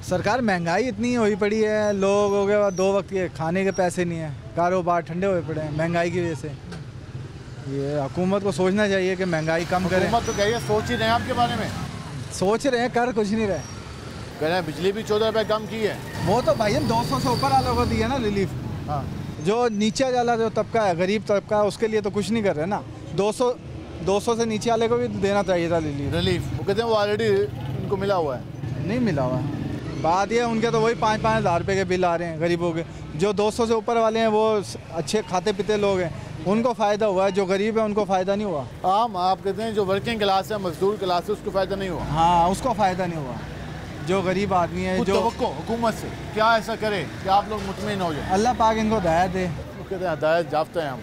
सरकार महंगाई इतनी हुई पड़ी है, लोगों के पास 2 वक्त के खाने के पैसे नहीं है, कारोबार ठंडे हुए पड़े हैं महंगाई की वजह से। ये हुकूमत को सोचना चाहिए कि महंगाई कम करें। हुकूमत तो कहिए, सोच ही रहे हैं आपके बारे में? सोच रहे हैं, कर कुछ नहीं रहे। कह रहे हैं बिजली भी 14 रुपये कम की है। वो तो भाई 200 से ऊपर वालों को दिया ना रिलीफ। हाँ, जो नीचे वाला जो तबका है, गरीब तबका है, उसके लिए तो कुछ नहीं कर रहे ना। 200 से नीचे वाले को भी देना चाहिए था रिलीफ। वो कहते हैं वो ऑलरेडी उनको मिला हुआ है। नहीं मिला हुआ है। बात ये उनके तो वही 5-5 हज़ार रुपये के बिल आ रहे हैं गरीबों के। जो 200 से ऊपर वाले हैं वो अच्छे खाते पीते लोग हैं, उनको फ़ायदा हुआ है। जो गरीब है उनको फ़ायदा नहीं हुआ। आम आप कहते हैं जो वर्किंग क्लास है, मजदूर क्लास है, उसको फ़ायदा नहीं हुआ? हाँ, उसको फ़ायदा नहीं हुआ। जो गरीब आदमी है, जो हुकूमत से क्या ऐसा करे कि आप लोग मुतमईन हो जाए? अल्लाह पाक इनको हिदायत दे। वो कहते हैं हिदायत याफ्ता है हम।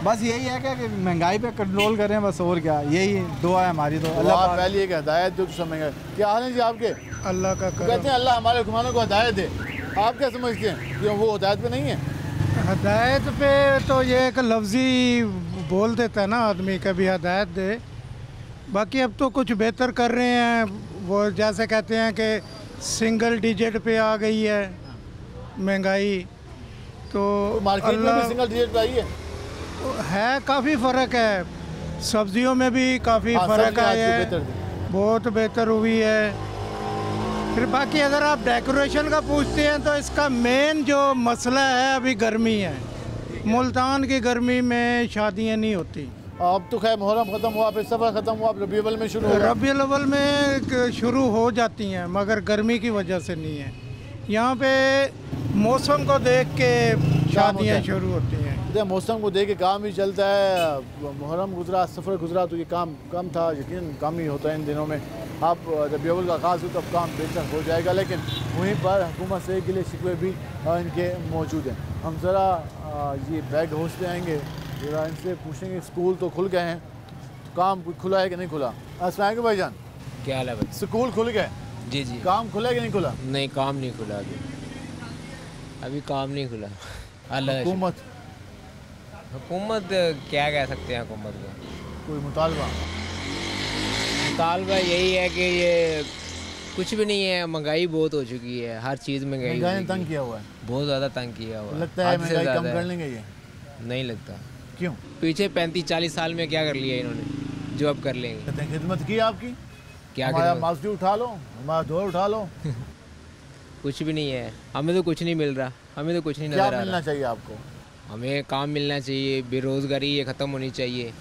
बस यही है कि महंगाई पे कंट्रोल करें, बस और क्या। यही दुआ है हमारी। तो अल्लाह पहली एक हिदायत जो समझेंगे। क्या हाल है जी आपके? अल्लाह का कहते हैं अल्लाह हमारे हुक्मरानों को हिदायत दे। आप क्या समझते हैं कि वो हिदायत पे नहीं है? हिदायत पे तो ये एक लफ्ज़ी बोल देता है ना आदमी, कभी हिदायत दे। बाकी अब तो कुछ बेहतर कर रहे हैं। वो जैसे कहते हैं कि सिंगल डिजिट पे आ गई है महंगाई, तो मार्केट में भी सिंगल डिजिट पे आई है। काफ़ी फ़र्क है, सब्जियों में भी काफ़ी फ़र्क आया है, बहुत बेहतर हुई है। फिर बाकी अगर आप डेकोरेशन का पूछते हैं तो इसका मेन जो मसला है अभी गर्मी है। मुल्तान की गर्मी में शादियां नहीं होती। अब तो खैर मुहर्रम ख़त्म हुआ, फिर सफ़र ख़त्म हुआ, अब रबीउल अव्वल में शुरू हो। रबीउल अव्वल में शुरू हो जाती हैं, मगर गर्मी की वजह से नहीं है। यहाँ पे मौसम को देख के शादियाँ शुरू होती हैं। मौसम को देख के काम भी चलता है। मुहर्रम गुजरा, सफ़र गुजरा तो ये काम कम था, यकीन कम ही होता है इन दिनों में। अब रबीउल अव्वल का आगाज़ हो तब काम बेहतर हो जाएगा, लेकिन वहीं पर हुकूमत से गिले शिकवे भी इनके मौजूद हैं। हम ज़रा ये बैग हाउस पे आएंगे, ज़रा इनसे पूछेंगे स्कूल तो खुल गए हैं, तो काम खुला है कि नहीं खुला। अस्सलाम वालेकुम भाईजान, क्या हाल है भाई? स्कूल खुल गए? जी जी। काम खुला है कि नहीं खुला? नहीं, काम नहीं खुला अभी काम नहीं खुला। अल्लाह हुकूमत क्या कह सकते हैं हुकूमत को? कोई मुतालबा यही है कि ये कुछ भी नहीं है, महंगाई बहुत हो चुकी है, हर चीज़ महंगाई ने तंग किया हुआ है, बहुत ज़्यादा तंग किया हुआ है। लगता है महंगाई कम कर लेंगे ये? नहीं लगता। क्यों? पीछे 35-40 साल में क्या कर लिया इन्होंने जो अब कर लेंगे? खिदमत की आपकी, क्या हमारा मास्टर उठा लो, हमारा दौर उठा लो। कुछ भी नहीं है, हमें तो कुछ नहीं मिल रहा, हमें तो कुछ नहीं नजर आ रहा। क्या मिलना चाहिए आपको? हमें काम मिलना चाहिए, बेरोज़गारी ये ख़त्म होनी चाहिए,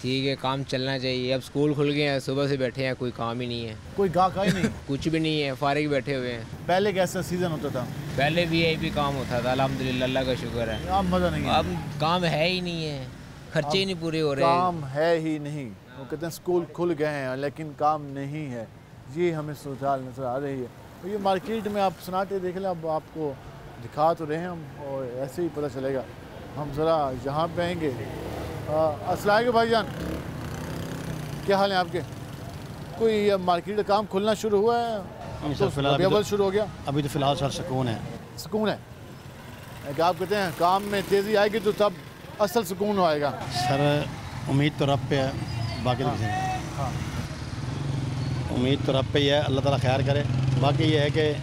ठीक है, काम चलना चाहिए। अब स्कूल खुल गए हैं, सुबह से बैठे हैं, कोई काम ही नहीं है, कोई गाहक ही नहीं कुछ भी नहीं है, फारिग बैठे हुए हैं। पहले कैसा सीज़न होता था? पहले VIP काम होता था, अल्हम्दुलिल्लाह, अल्लाह का शुक्र है। अब मज़ा नहीं है, अब काम है ही नहीं है, खर्चे ही नहीं पूरे हो रहे। काम है ही नहीं, वो कहते हैं स्कूल खुल गए हैं लेकिन काम नहीं है, ये हमें सूरत नज़र आ रही है। तो ये मार्केट में आप सन्नाटे देख लें, अब आपको दिखा तो रहे हैं हम, और ऐसे ही पता चलेगा। हम ज़रा यहाँ पे आएंगे। अस्सलाम वालेकुम भाईजान, क्या हाल है आपके? कोई मार्केट का काम खुलना शुरू हुआ है? तो फिलहाल शुरू हो गया? अभी तो फिलहाल सर सुकून है। सुकून है कि आप कहते हैं काम में तेज़ी आएगी तो तब असल सुकून आएगा। सर उम्मीद तो रब पे है, बाकी हाँ। उम्मीद तो रब पे ही है, अल्लाह ताला खैर करे। बाकी ये है कि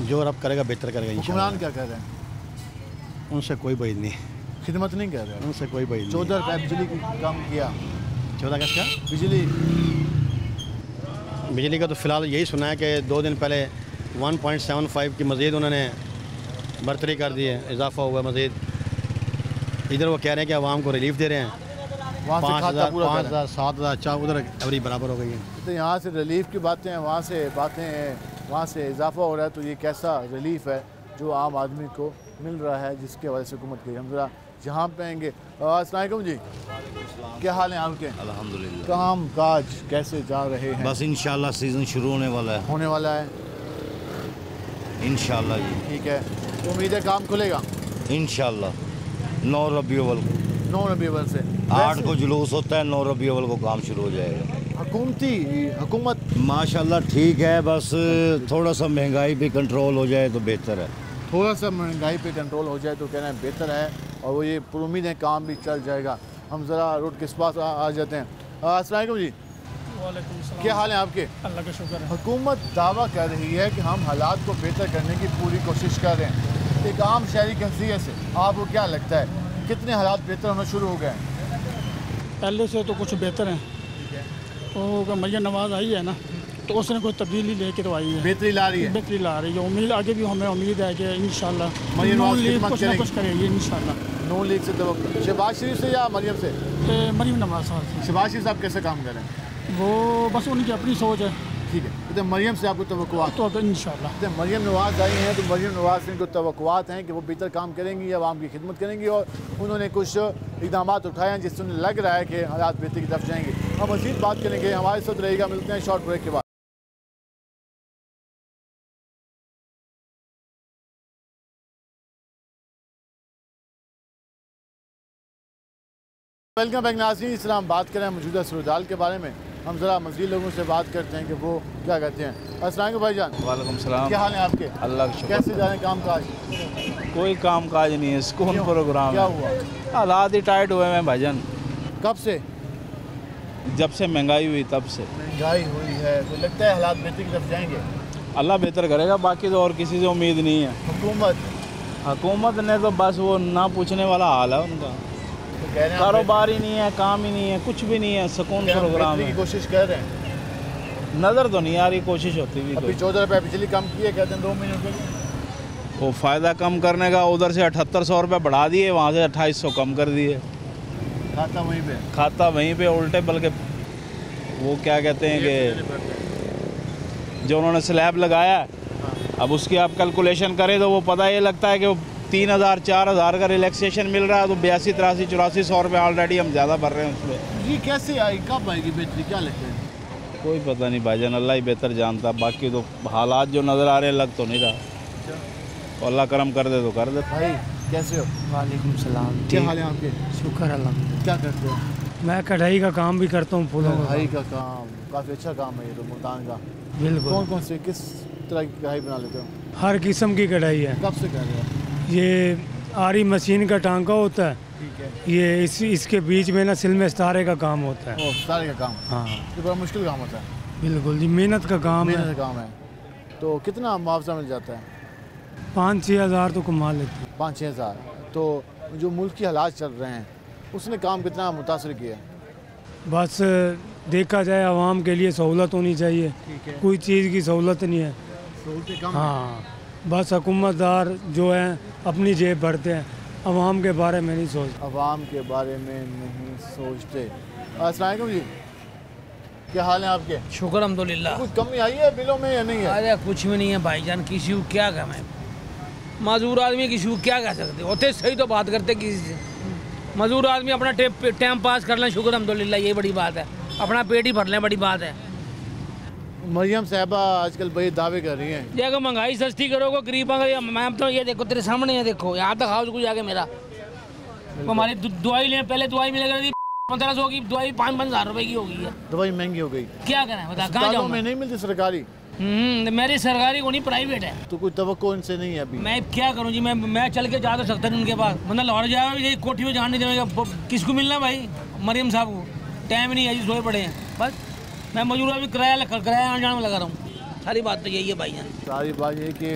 जो रब करेगा बेहतर करेगा इंशाअल्लाह। हुक्मरान क्या कह रहे हैं? उनसे कोई बैद नहीं, खिदमत नहीं कह रहे, उनसे कोई बैद नहीं। 14 रुपये बिजली की कम किया। 14 का? बिजली का तो फ़िलहाल यही सुना है कि 2 दिन पहले 1.75 की मज़ीद उन्होंने बढ़तरी कर दी है, इजाफा हुआ मज़ीद। इधर वो कह रहे हैं कि आवाम को रिलीफ दे रहे हैं, 5,000, 5,000, 7,000, 4 उधर एवरेज बराबर हो गई है। तो यहाँ से रिलीफ की बातें हैं, वहाँ से बातें हैं, वहाँ से इजाफा हो रहा है, तो ये कैसा रिलीफ है जो आम आदमी को मिल रहा है जिसके वजह से हुकूमत की। हम ज़रा यहाँ पे आएंगे। अस्सलाम वालेकुम जी, क्या हाल है आपके? अल्हम्दुलिल्लाह। काम काज कैसे जा रहे हैं? बस इंशाल्लाह सीज़न शुरू होने वाला है इंशाल्लाह जी। ठीक है, तो उम्मीद है काम खुलेगा इंशाल्लाह। 9 रबीउल अव्वल को, 9 रबीउल अव्वल से 8 को जुलूस होता है, 9 रबीउल अव्वल को काम शुरू हो जाएगा। हुकूमत माशाल्लाह ठीक है, बस थोड़ा सा महंगाई पे कंट्रोल हो जाए तो बेहतर है। थोड़ा सा महंगाई पे कंट्रोल हो जाए तो कहना है बेहतर है, और वो ये उम्मीद है काम भी चल जाएगा। हम ज़रा रोड के पास आ जाते हैं। अस्सलाम वालेकुम जी, क्या हाल है आपके? अल्लाह का शुक्र है। हुकूमत दावा कर रही है कि हम हालात को बेहतर करने की पूरी कोशिश कर रहे हैं। एक आम शहरी की हैसियत से आपको क्या लगता है, कितने हालात बेहतर होना शुरू हो गए हैं? पहले से तो कुछ बेहतर हैं। तो मरियम नवाज़ आई है ना, तो उसने कोई तब्दीली लेके तो आई है, बेहतरी ला रही है, बेहतरी ला रही है। उम्मीद आगे भी हमें उम्मीद है कि इंशाल्लाह मरियम नून लीग कुछ ना कुछ करेगी इंशाल्लाह। नून लीग से तो शहबाज शरीफ से या मरियम से? मरियम नवाज़ साहब। शहबाज शरीफ साहब कैसे काम करें? वो बस उनकी अपनी सोच है। ठीक है, तो मरियम से आपको तवक्कुआत? तो इंशाल्लाह। तो मरियम नवाज़ आई हैं, तो मरियम नवाज़ से इनको तवक्कुआत हैं कि वो बेहतर काम करेंगी, आवाम की खिदमत करेंगी, और उन्होंने कुछ इक़दाम उठाए हैं जिससे उन्हें लग रहा है कि हालात बेहतरी की तरफ जाएंगे। हम मज़ीद बात करेंगे, हमारे साथ रहेगा। मिलते हैं शॉर्ट ब्रेक के बाद। वेलकम बैक नाज़रीन, इस तरह हम बात करें मौजूदा सूरत के बारे में। हम ज़रा मज़ीद लोगों से बात करते हैं कि वो क्या कहते हैं। अस्सलाम वालेकुम भाईजान। वालेकुम सलाम। क्या हाल है आपके? अल्लाह का शुक्र। कैसे जा रहे हैं काम काज? कोई काम काज नहीं है, सुकून प्रोग्राम। क्या हुआ? हालात ही टाइट हुए हैं भाईजान। कब से? जब से महंगाई हुई तब से। महंगाई हुई है तो लगता है हालात बेहतरी की तरफ जाएंगे। अल्लाह बेहतर करेगा, बाकी तो और किसी से उम्मीद नहीं है। हुकूमत ने तो बस वो ना पूछने वाला हाल है उनका, कारोबार ही नहीं है, काम ही नहीं है, कुछ भी नहीं है, सुकून प्रोग्राम है। कोशिश कर रहे हैं, नज़र तो नहीं आ रही कोशिश होती भी। अभी 14 रुपये बिजली कम की है, कहते हैं 2 महीने के लिए। वो फ़ायदा कम करने का उधर से 7800 रुपये बढ़ा दिए, वहाँ से 2800 कम कर दिए। खाता वहीं पे उल्टे, बल्कि वो क्या कहते हैं कि जो उन्होंने स्लैब लगाया, अब उसकी आप कैलकुलेशन करें तो वो पता ये लगता है कि वो 3,000 4,000 का रिलैक्सेशन मिल रहा है, तो 82 83 84 100 रुपये ऑलरेडी हम ज़्यादा भर रहे हैं उसमें। ये कैसे आएगी, कब आएगी बेहतरी, क्या लगता है? कोई पता नहीं भाईजान, अल्लाह ही बेहतर जानता। बाकी तो हालात जो नज़र आ रहे हैं लग तो नहीं रहा, तो अल्लाह करम कर दे तो कर दे। भाई कैसे हो? वालेकुम सलाम। क्या हाल है आपके? शुक्र अल्हम्दुलिल्लाह। क्या करते हो? मैं कढ़ाई का काम भी करता हूँ, फूलों कढ़ाई का काम काफ़ी अच्छा काम है ये तो मुल्तान का। बिल्कुल। कौन कौन से किस तरह की कढ़ाई बना लेते हो? हर किस्म की कढ़ाई है। कब से कर रहे हो? ये आरी मशीन का टांका होता है, ठीक है। ये इसके बीच में ना सिल में सितारे का काम होता है। सितारे का काम? हाँ। ये बड़ा मुश्किल काम होता है। बिल्कुल जी, मेहनत का काम है। मेहनत का काम है। तो कितना मुआवजा मिल जाता है? 5-6 हज़ार तो कमा लेते हैं। 5-6 हज़ार। तो जो मुल्क की हालात चल रहे हैं उसने काम कितना मुतासर किया? बस देखा जाए आवाम के लिए सहूलत होनी चाहिए, कोई चीज़ की सहूलत नहीं है। सहूलतें कम? हाँ, बस हुकूमतदार जो हैं अपनी जेब भरते हैं, आवाम के बारे में नहीं सोचते। आवाम के बारे में नहीं सोचते। अस्सलाम वालेकुम जी, क्या हाल है आपके? शुक्र अल्हम्दुलिल्लाह। कुछ कमी आई है बिलों में या नहीं है? अरे कुछ भी नहीं है भाईजान, किसी को क्या कम है, मजदूर आदमी किसी को क्या कह सकते होते, सही तो बात करते किसी से। मजदूर आदमी अपना टाइम पास कर लें, शुक्र अल्हम्दुलिल्लाह, ये बड़ी बात है, अपना पेट ही भर लें, बड़ी बात है। मरियम साहबा आजकल बड़े दावे कर रही हैं। देखो महंगाई सस्ती करोगे गरीब, मैं तो ये देखो तेरे सामने है, देखो यहाँ तक हाउस कुछ आगे मेरा हमारी दवाई लें, पहले दवाई मिलेगा 1500 की दवाई 5-5 हज़ार रुपए की हो गई है। दवाई महंगी हो गई, क्या करें बता, कहाँ जाऊँ में? नहीं मिलती सरकारी? मेरी सरकारी को नहीं, प्राइवेट है। तो कोई तवक्को इनसे नहीं है अभी? मैं क्या करूँ जी, मैं चल के जा तो सकता नहीं उनके पास, मतलब लाहौर जाएगा यही कोठी में जाने नहीं देगा। किसको मिलना भाई? मरियम साहब को टाइम नहीं है जी, सोए पड़े हैं बस। मैं मजदूर अभी किराया आने जाने में लगा रहा हूँ। सारी बात तो यही है भाई। सारी बात ये कि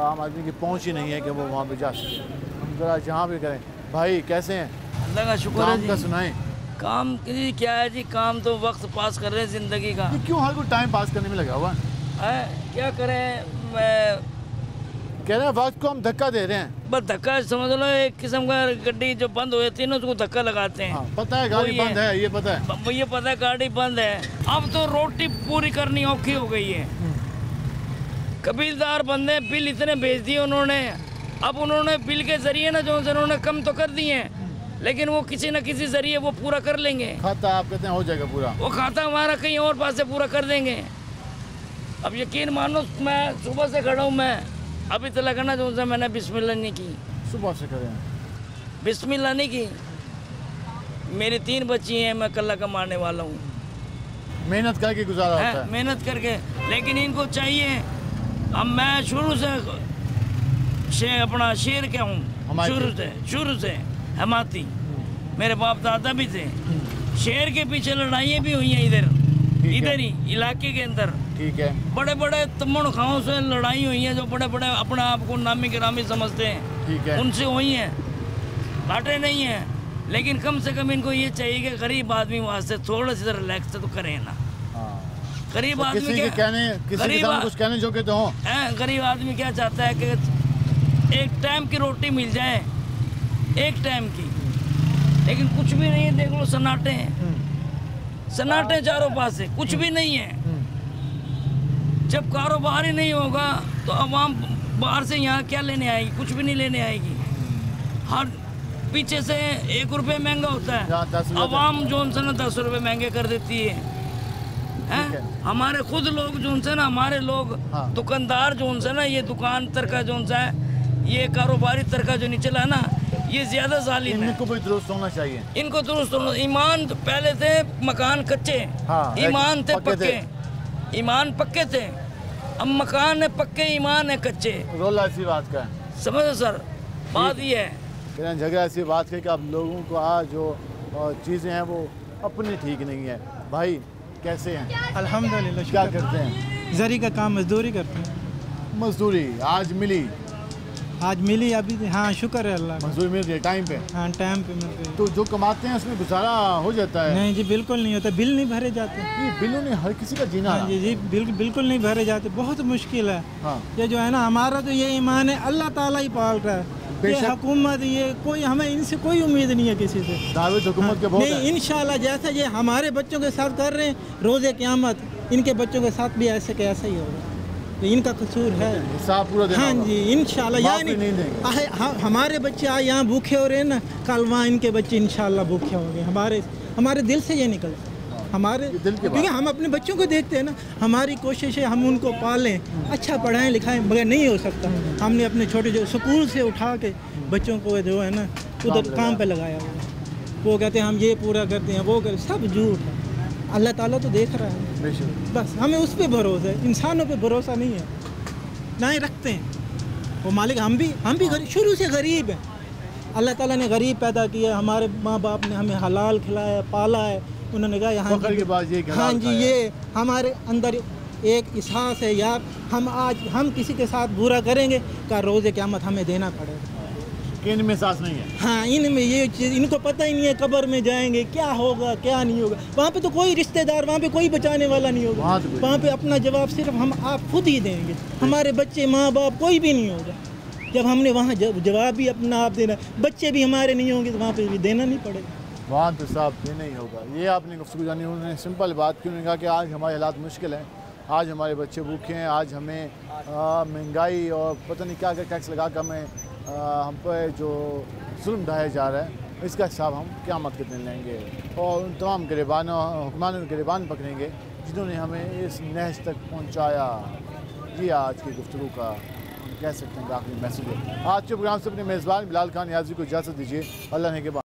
आम आदमी की पहुँच ही नहीं है कि वो वहाँ पे जा सके। हम जरा जहाँ भी करें। भाई कैसे हैं? अल्लाह का शुक्र है काम जी। का सुनाएं। काम की क्या है जी, काम तो वक्त पास कर रहे हैं ज़िंदगी का। क्यों हर कोई टाइम पास करने में लगा हुआ है? क्या करें, मैं कह रहे हैं वक्त को हम धक्का दे रहे हैं। बस धक्का समझ लो, एक किस्म का गड्डी जो बंद हो जाती है ना उसको धक्का लगाते हैं। हाँ, पता है गाड़ी बंद है, ये पता है, ये पता है गाड़ी बंद है। अब तो रोटी पूरी करनी औखी हो गई है। कबीलदार बंदे बिल इतने भेज दिए उन्होंने, अब उन्होंने बिल के जरिए ना जो उन्होंने कम तो कर दिए हैं, लेकिन वो किसी न किसी जरिए वो पूरा कर लेंगे। खाता आप कहते हैं हो जाएगा पूरा? वो खाता हमारा कहीं और पास से पूरा कर देंगे। अब यकीन मानो, मैं सुबह से खड़ा हूँ, मैं अभी तो लगना जो सा मैंने बिस्मिल्लाह नहीं की। सुबह से करें? बिस्मिल्लाह नहीं की। मेरी 3 बच्ची हैं, मैं कल्ला कमाने वाला हूँ। मेहनत करके गुजारा होता है। मेहनत करके, लेकिन इनको चाहिए। अब मैं शुरू से अपना शेर क्या हूँ, शुरू से हमाती, मेरे बाप दादा भी थे। शेर के पीछे लड़ाइयाँ भी हुई हैं इधर ही इलाके के अंदर। ठीक है। बड़े बड़े तमन खाओं से लड़ाई हुई है, जो बड़े बड़े अपने आप को नामी गिरामी समझते हैं। ठीक है। उनसे हुई हैं, घाटे नहीं हैं। लेकिन कम से कम इनको ये चाहिए कि गरीब आदमी वास्ते थोड़ा सा रिलैक्स तो करें ना। गरीब आदमी किसी के कुछ कहने जो के तो हो। गरीब आदमी क्या चाहता है कि एक टाइम की रोटी मिल जाए, एक टाइम की, लेकिन कुछ भी नहीं है। देख लो सन्नाटे हैं, सन्नाटे चारों पास से, कुछ भी नहीं है। जब कारोबार ही नहीं होगा तो आवाम बाहर से यहाँ क्या लेने आएगी? कुछ भी नहीं लेने आएगी। हर पीछे से 1 रुपये महंगा होता है, आवाम जो उनसे ना 10 रुपये महंगे कर देती है। हमारे खुद लोग जो उनसे ना, हमारे लोग दुकानदार जो उनसे ना, ये दुकान तरका जो उनसे है, ये कारोबारी तरका जो नीचे है ना, ये ज्यादा जालिम है। इनको भी दुरुस्त होना चाहिए। इनको दुरुस्त होना। ईमान पहले थे मकान कच्चे, ईमान थे पक्के, ईमान पक्के थे। अब मकान है पक्के, ईमान है कच्चे। रोला ऐसी बात का है, समझो सर, बात ये है। जगह ऐसी बात है कि अब लोगों को आज जो चीज़ें हैं वो अपनी ठीक नहीं है। भाई कैसे हैं? अल्हम्दुलिल्लाह। क्या करते हैं? जरी का काम, मजदूरी करते हैं। मजदूरी आज मिली? आज मिली अभी। हाँ शुक्र है अल्लाह का। मजदूरी मिल गई टाइम पे? हाँ टाइम पे मिल गई। तो जो कमाते हैं उसमें गुजारा हो जाता है? नहीं जी बिल्कुल नहीं होता, बिल नहीं भरे जाते। ये बिलों ने हर किसी का जीना। हाँ जी बिल्कुल नहीं भरे जाते, बहुत मुश्किल है। हाँ। ये जो है ना, हमारा तो ये ईमान है, अल्लाह ताला ही पाल रहा है। ये हुकूमत, ये कोई, हमें इनसे कोई उम्मीद नहीं है किसी से। दावत हुकूमत के बहुत नहीं, इंशाल्लाह जैसा ये हमारे बच्चों के साथ कर रहे हैं, रोज़े क़यामत इनके बच्चों के साथ भी ऐसे के ऐसा ही होगा। तो इनका कसूर है। हिसाब पूरा देना हाँ होगा। जी इंशाल्लाह। माफ़ी नहीं देंगे। हमारे बच्चे आज यहाँ भूखे हो रहे हैं ना, कल वहाँ इनके बच्चे इंशाल्लाह भूखे होंगे। हमारे दिल से ये निकलता है, हमारे क्योंकि हम अपने बच्चों को देखते हैं ना। हमारी कोशिश है हम उनको पालें, अच्छा पढ़ाएं लिखाएं, मगर नहीं हो सकता। हमने अपने छोटे जो स्कूल से उठा के बच्चों को जो है ना उधर काम पे लगाया हुआ है। वो कहते हैं हम ये पूरा करते हैं, वो करते, सब झूठ है। अल्लाह ताला तो देख रहा है, बस हमें उस पर भरोसा है, इंसानों पे भरोसा नहीं है, ना ही रखते हैं। वो मालिक हम भी शुरू से गरीब हैं। अल्लाह ताला ने गरीब पैदा किया, हमारे माँ बाप ने हमें हलाल खिलाया पाला है। उन्होंने कहा यहाँ हाँ जी ये हमारे अंदर एक एहसास है यार, हम किसी के साथ बुरा करेंगे का रोज़े क़यामत हमें देना पड़ेगा। इनमें सांस नहीं है। हाँ इनमें ये चीज़ इनको पता ही नहीं है, कब्र में जाएंगे क्या होगा क्या नहीं होगा। वहाँ पे तो कोई रिश्तेदार, वहाँ पे कोई बचाने वाला नहीं होगा। वहाँ पे अपना जवाब सिर्फ हम आप खुद ही देंगे, हमारे बच्चे माँ बाप कोई भी नहीं होगा। जब हमने वहाँ जवाब भी अपना आप देना, बच्चे भी हमारे नहीं होंगे तो वहाँ पे भी देना नहीं पड़ेगा। वहाँ तो साहब देना ही होगा। ये आपने गुफ्तगू जानी, उन्होंने सिंपल बात क्यों नहीं कहा कि आज हमारे हालात मुश्किल हैं, आज हमारे बच्चे भूखे हैं, आज हमें महंगाई और पता नहीं क्या क्या टैक्स लगा कर हमें हम पर जो जुल्म ढाया जा रहा है, इसका हिसाब हम क़यामत के दिन लेंगे। और उन तमाम गिरबानों हुक्मानों के गिरबान पकड़ेंगे जिन्होंने हमें इस नहज तक पहुँचाया। ये आज की गुफ्तगू का कह सकते हैं आखिरी मैसेज है। आज के प्रोग्राम से अपने मेज़बान बिलाल खान नियाज़ी को इजाज़त दीजिए। अल्लाह ने के बाद।